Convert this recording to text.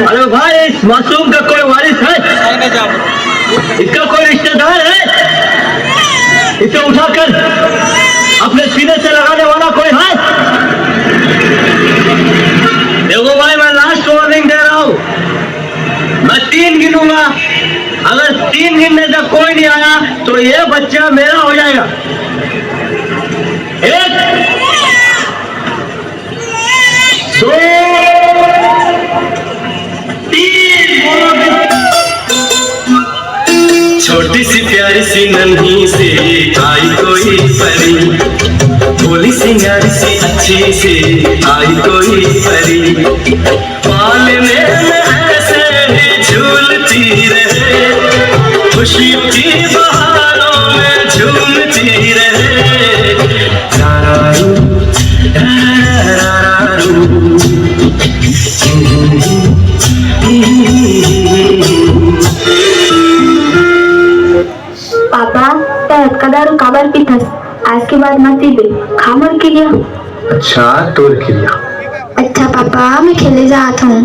अरे भाई, इस मासूम का कोई वारिस है? इसका कोई रिश्तेदार है? इसे उठाकर अपने सीने से लगाने वाला कोई है? देखो भाई, मैं लास्ट वार्निंग दे रहा हूं। मैं 3 गिनूंगा, अगर 3 गिनने तक कोई नहीं आया तो ये बच्चा मेरा हो जाएगा। 1 2 3। छोटी सी प्यारी सी नन्ही सी आई कोई परी, भोली सी न्यारी सी अच्छी सी आई कोई परी, पालने में ऐसे ही झूलती रहे, खुशियों की बहारों में झूमती रहे। रारारू, रारारू। पापा, त्यात दारू काबर पिथस? आज के बाद मत पीबे, खामर के लिया। अच्छा, तोर के लिया। अच्छा पापा, मैं खेले जात हूँ।